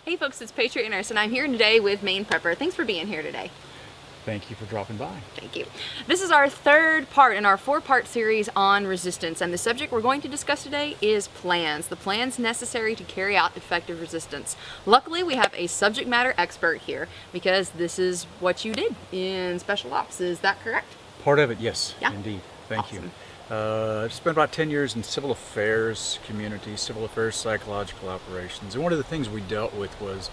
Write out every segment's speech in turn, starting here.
Hey folks, it's PatriotNurse, and I'm here today with MainePrepper. Thanks for being here today. Thank you for dropping by. Thank you. This is our third part in our four-part series on resistance, and the subject we're going to discuss today is plans. The plans necessary to carry out effective resistance. Luckily, we have a subject matter expert here because this is what you did in Special Ops. Is that correct? Part of it, yes, Yeah. indeed. Thank Awesome. you. I've spent about 10 years in civil affairs community, civil affairs psychological operations, and one of the things we dealt with was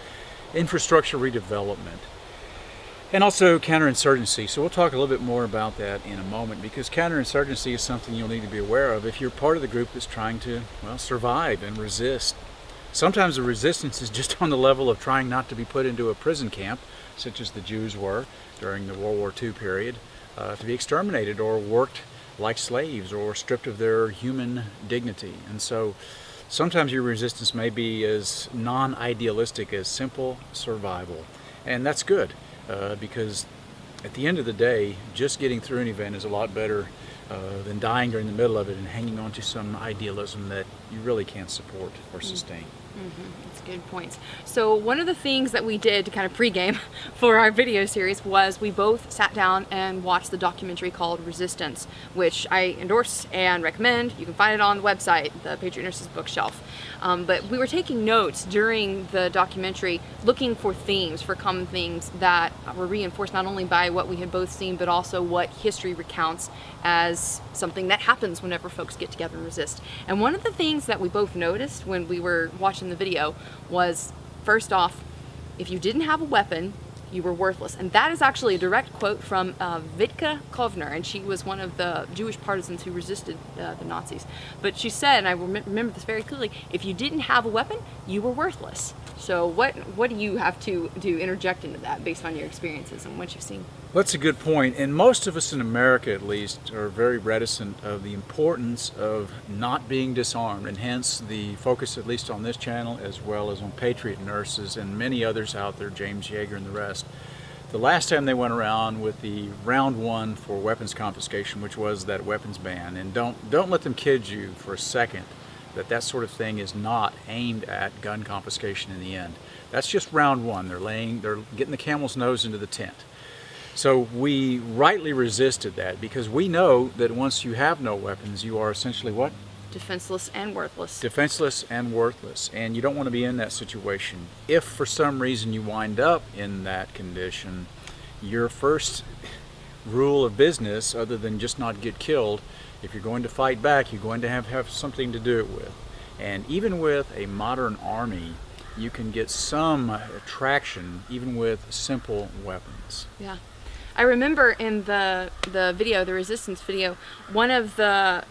infrastructure redevelopment and also counterinsurgency. So we'll talk a little bit more about that in a moment, because counterinsurgency is something you'll need to be aware of if you're part of the group that's trying to, well, survive and resist. Sometimes the resistance is just on the level of trying not to be put into a prison camp, such as the Jews were during the World War II period, to be exterminated or worked like slaves or stripped of their human dignity. And so sometimes your resistance may be as non-idealistic as simple survival. And that's good, because at the end of the day, just getting through an event is a lot better than dying during the middle of it and hanging on to some idealism that you really can't support or sustain. That's good points. So one of the things that we did to kind of pregame for our video series was we both sat down and watched the documentary called Resistance, which I endorse and recommend. You can find it on the website, the PatriotNurse's bookshelf. But we were taking notes during the documentary, looking for themes, for common themes that were reinforced not only by what we had both seen, but also what history recounts as something that happens whenever folks get together and resist. And one of the things that we both noticed when we were watching the video was, first off, if you didn't have a weapon, you were worthless. And that is actually a direct quote from Vitka Kovner, and she was one of the Jewish partisans who resisted the Nazis. But she said, and I remember this very clearly, if you didn't have a weapon, you were worthless. So what do you have to interject into that based on your experiences and what you've seen? That's a good point, and most of us in America, at least, are very reticent of the importance of not being disarmed, and hence the focus, at least on this channel, as well as on Patriot Nurses and many others out there, James Yeager and the rest. The last time they went around with the round one for weapons confiscation, which was that weapons ban, and don't let them kid you for a second that sort of thing is not aimed at gun confiscation in the end. That's just round one. They're getting the camel's nose into the tent. So we rightly resisted that because we know that once you have no weapons, you are essentially what? Defenseless and worthless. Defenseless and worthless. And you don't want to be in that situation. If for some reason you wind up in that condition, your first rule of business, other than just not get killed, if you're going to fight back, you're going to have something to do it with. And even with a modern army, you can get some traction even with simple weapons. Yeah. I remember in the video, the resistance video, one of the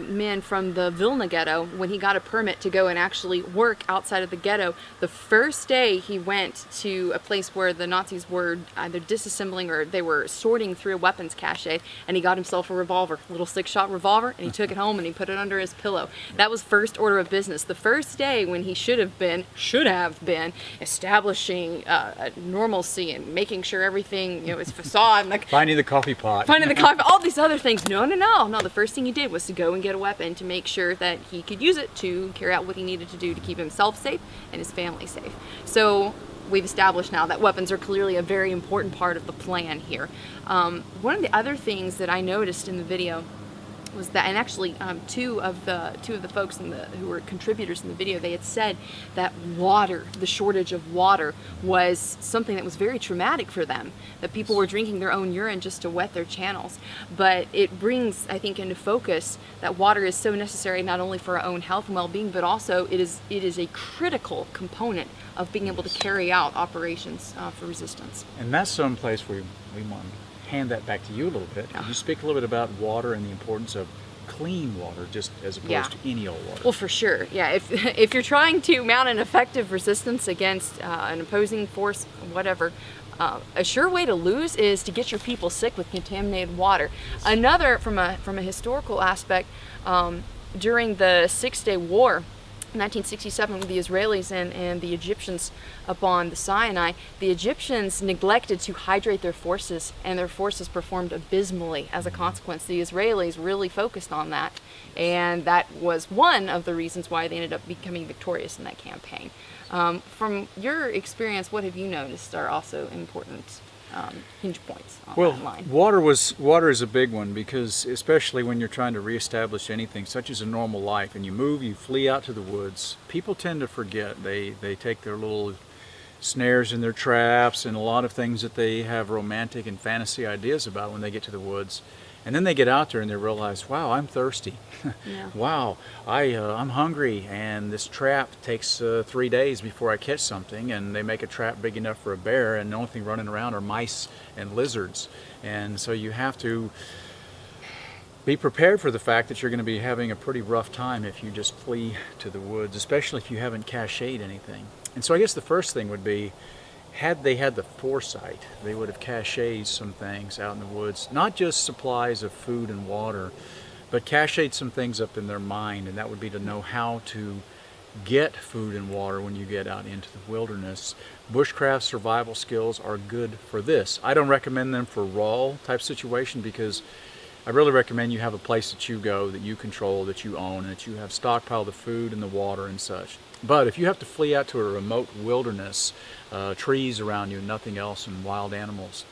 men from the Vilna ghetto, when he got a permit to go and actually work outside of the ghetto, the first day he went to a place where the Nazis were either disassembling or they were sorting through a weapons cache, and he got himself a revolver, a little 6-shot revolver, and he took it home and he put it under his pillow. That was first order of business. The first day when he should have been establishing normalcy and making sure everything, is facade. Like finding the coffee pot. All these other things. No. The first thing he did was to go and get a weapon to make sure that he could use it to carry out what he needed to do to keep himself safe and his family safe. So we've established now that weapons are clearly a very important part of the plan here. One of the other things that I noticed in the video was that, and actually two of the folks who were contributors in the video, they had said that the shortage of water was something that was very traumatic for them, that people were drinking their own urine just to wet their channels. But it brings, I think, into focus that water is so necessary not only for our own health and well-being, but also it is a critical component of being able to carry out operations for resistance. And that's some place we want to hand that back to you a little bit. Could you speak a little bit about water and the importance of clean water, just as opposed to any old water? Well, for sure. Yeah, if you're trying to mount an effective resistance against an opposing force, whatever, a sure way to lose is to get your people sick with contaminated water. Another, from a historical aspect, during the 6-Day War, 1967 with the Israelis and the Egyptians upon the Sinai, the Egyptians neglected to hydrate their forces, and their forces performed abysmally as a consequence. The Israelis really focused on that, and that was one of the reasons why they ended up becoming victorious in that campaign. From your experience, what have you noticed are also important hinge points on that line? Water is a big one, because especially when you're trying to reestablish anything such as a normal life, and you flee out to the woods, people tend to forget. They take their little snares and their traps and a lot of things that they have romantic and fantasy ideas about when they get to the woods. And then they get out there and they realize, wow, I'm thirsty. Yeah. Wow, I'm hungry, and this trap takes 3 days before I catch something, and they make a trap big enough for a bear, and the only thing running around are mice and lizards. And so you have to be prepared for the fact that you're going to be having a pretty rough time if you just flee to the woods, especially if you haven't cached anything. And so I guess the first thing would be, had they had the foresight, they would have cached some things out in the woods, not just supplies of food and water, but cached some things up in their mind, and that would be to know how to get food and water when you get out into the wilderness. Bushcraft survival skills are good for this. I don't recommend them for raw type situation, because I really recommend you have a place that you go, that you control, that you own, and that you have stockpiled the food and the water and such. But if you have to flee out to a remote wilderness, trees around you, nothing else, and wild animals,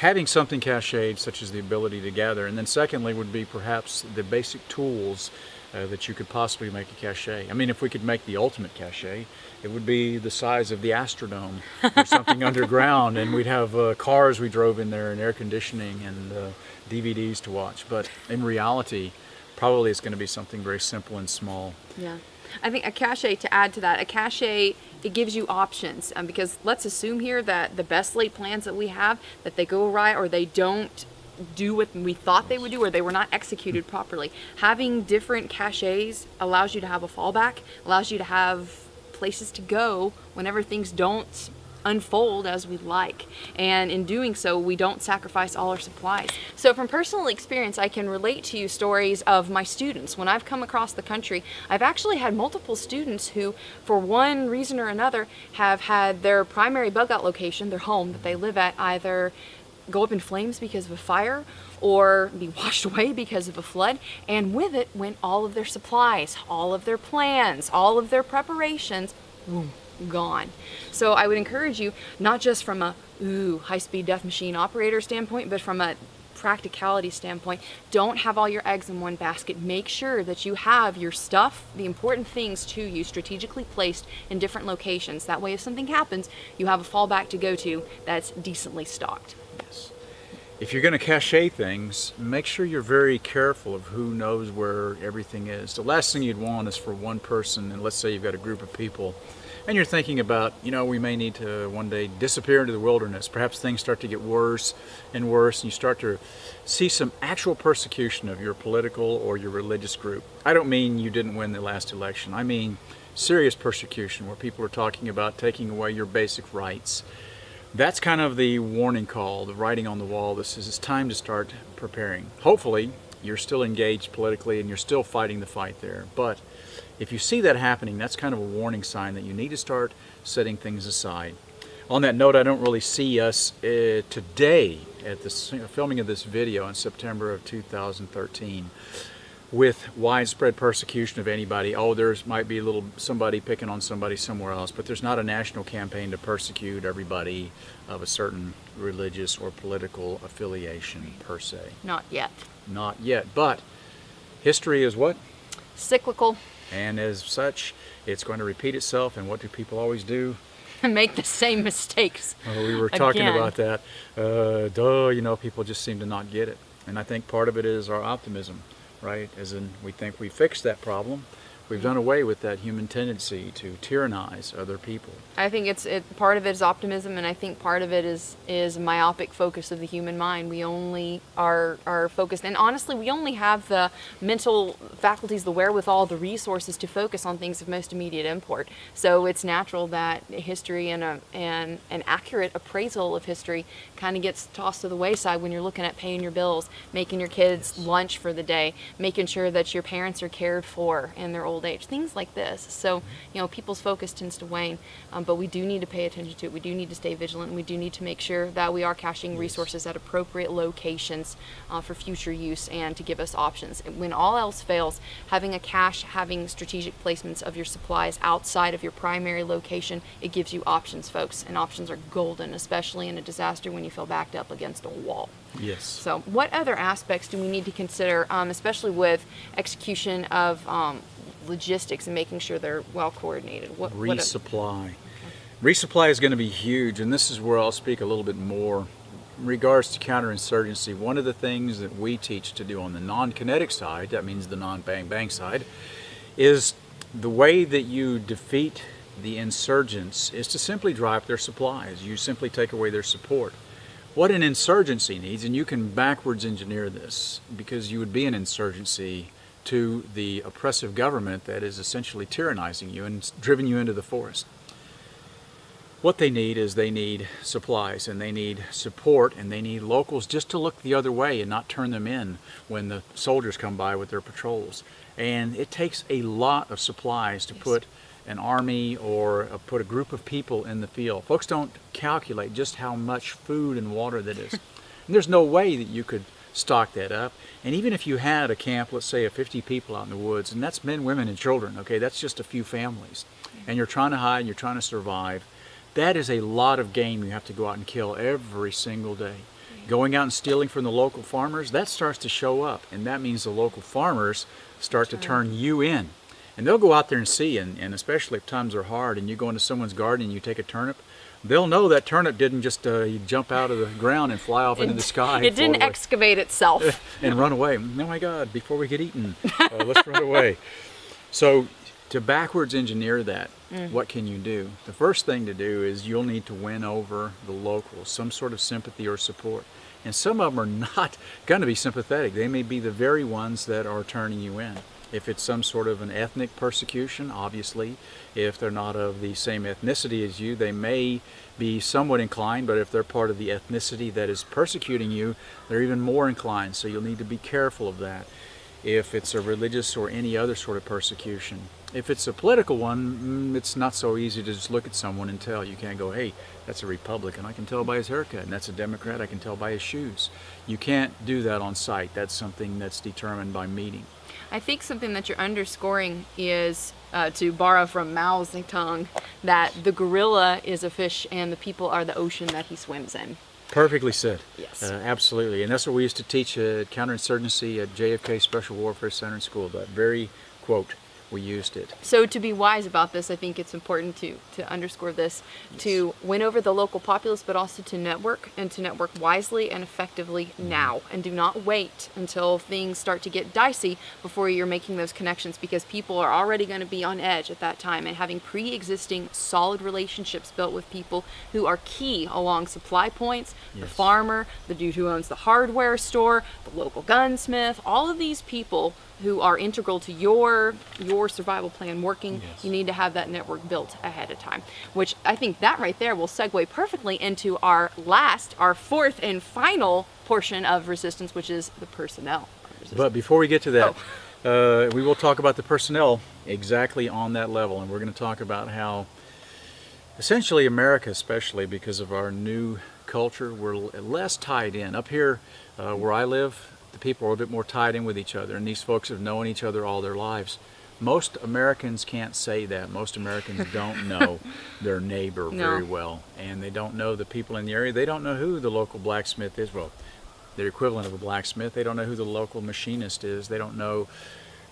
having something cached, such as the ability to gather, and then secondly would be perhaps the basic tools that you could possibly make a cache. I mean, if we could make the ultimate cache, it would be the size of the Astrodome or something underground, and we'd have cars we drove in there, and air conditioning, and DVDs to watch. But in reality, probably it's going to be something very simple and small. Yeah. I think a cache, to add to that, a cache, it gives you options, because let's assume here that the best laid plans that we have, that they go awry or they don't do what we thought they would do, or they were not executed properly. Having different caches allows you to have a fallback, allows you to have places to go whenever things don't unfold as we like, and in doing so we don't sacrifice all our supplies. So from personal experience, I can relate to you stories of my students. When I've come across the country, I've actually had multiple students who, for one reason or another, have had their primary bug out location, their home that they live at, either go up in flames because of a fire or be washed away because of a flood, and with it went all of their supplies, all of their plans, all of their preparations, boom, gone. So I would encourage you, not just from a high-speed death machine operator standpoint, but from a practicality standpoint, don't have all your eggs in one basket. Make sure that you have your stuff, the important things to you, strategically placed in different locations. That way, if something happens, you have a fallback to go to that's decently stocked. Yes. If you're going to cache things, make sure you're very careful of who knows where everything is. The last thing you'd want is for one person, and let's say you've got a group of people, and you're thinking about, we may need to one day disappear into the wilderness. Perhaps things start to get worse and worse, and you start to see some actual persecution of your political or your religious group. I don't mean you didn't win the last election. I mean serious persecution where people are talking about taking away your basic rights. That's kind of the warning call, the writing on the wall. It's time to start preparing. Hopefully, you're still engaged politically and you're still fighting the fight there. But if you see that happening, that's kind of a warning sign that you need to start setting things aside. On that note, I don't really see us today at the filming of this video in September of 2013 with widespread persecution of anybody. There's might be somebody picking on somebody somewhere else, but there's not a national campaign to persecute everybody of a certain religious or political affiliation per se. Not yet. Not yet, but history is what? Cyclical. And as such, it's going to repeat itself, and what do people always do? Make the same mistakes. We were talking again. about that. People just seem to not get it. And I think part of it is our optimism, right? As in, we think we fixed that problem. We've done away with that human tendency to tyrannize other people. I think part of it is optimism, and I think part of it is myopic focus of the human mind. We only are focused, and honestly, we only have the mental faculties, the wherewithal, the resources to focus on things of most immediate import. So it's natural that history and an accurate appraisal of history kind of gets tossed to the wayside when you're looking at paying your bills, making your kids lunch for the day, making sure that your parents are cared for in their old age, things like this. So, people's focus tends to wane, but we do need to pay attention to it. We do need to stay vigilant, and we do need to make sure that we are caching resources at appropriate locations for future use and to give us options. When all else fails, having a cache, having strategic placements of your supplies outside of your primary location, it gives you options, folks, and options are golden, especially in a disaster when you feel backed up against a wall. Yes. So what other aspects do we need to consider, especially with execution of logistics and making sure they're well coordinated? Resupply. Resupply is going to be huge, and this is where I'll speak a little bit more in regards to counterinsurgency. One of the things that we teach to do on the non-kinetic side, that means the non-bang-bang side, is the way that you defeat the insurgents is to simply dry up their supplies. You simply take away their support. What an insurgency needs, and you can backwards engineer this, because you would be an insurgency to the oppressive government that is essentially tyrannizing you and driven you into the forest. What they need is they need supplies, and they need support, and they need locals just to look the other way and not turn them in when the soldiers come by with their patrols. And it takes a lot of supplies to put an army or put a group of people in the field. Folks don't calculate just how much food and water that is. And there's no way that you could stock that up. And even if you had a camp, let's say of 50 people out in the woods, and that's men, women, and children, okay, that's just a few families, and you're trying to hide and you're trying to survive, that is a lot of game you have to go out and kill every single day. Going out and stealing from the local farmers, that starts to show up, and that means the local farmers start to turn you in. And they'll go out there and see, and especially if times are hard and you go into someone's garden and you take a turnip, they'll know that turnip didn't just jump out of the ground and fly off into the sky. It didn't excavate itself. And run away. Oh my God, before we get eaten, let's run away. So to backwards engineer that, what can you do? The first thing to do is you'll need to win over the locals, some sort of sympathy or support. And some of them are not going to be sympathetic. They may be the very ones that are turning you in. If it's some sort of an ethnic persecution, obviously, if they're not of the same ethnicity as you, they may be somewhat inclined, but if they're part of the ethnicity that is persecuting you, they're even more inclined, so you'll need to be careful of that. If it's a religious or any other sort of persecution. If it's a political one, it's not so easy to just look at someone and tell. You can't go, hey, that's a Republican, I can tell by his haircut, and that's a Democrat, I can tell by his shoes. You can't do that on sight. That's something that's determined by meeting. I think something that you're underscoring is, to borrow from Mao Zedong, that the gorilla is a fish and the people are the ocean that he swims in. Perfectly said. Yes. Absolutely. And that's what we used to teach at counterinsurgency at JFK Special Warfare Center and School. That very quote, we used it. So to be wise about this, I think it's important to underscore this, to win over the local populace, but also to network, and to network wisely and effectively now. And do not wait until things start to get dicey before you're making those connections, because people are already going to be on edge at that time, and having pre-existing solid relationships built with people who are key along supply points, the farmer, the dude who owns the hardware store, the local gunsmith, all of these people who are integral to your survival plan working. You need to have that network built ahead of time, which I think that right there will segue perfectly into our fourth and final portion of resistance, which is the personnel. But before we get to that, we will talk about the personnel exactly on that level, and we're going to talk about how essentially America, especially because of our new culture, we're less tied in. Up here where I live, the people are a bit more tied in with each other, and these folks have known each other all their lives. Most Americans can't say that. Most Americans don't know their neighbor very well, and they don't know the people in the area. They don't know who the local blacksmith is. Well, the equivalent of a blacksmith. They don't know who the local machinist is. They don't know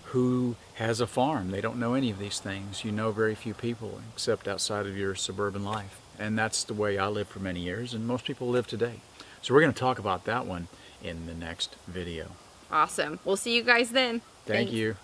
who has a farm. They don't know any of these things. You know very few people except outside of your suburban life, and that's the way I lived for many years, and most people live today. So we're going to talk about that one in the next video. Awesome. We'll see you guys then. Thank you.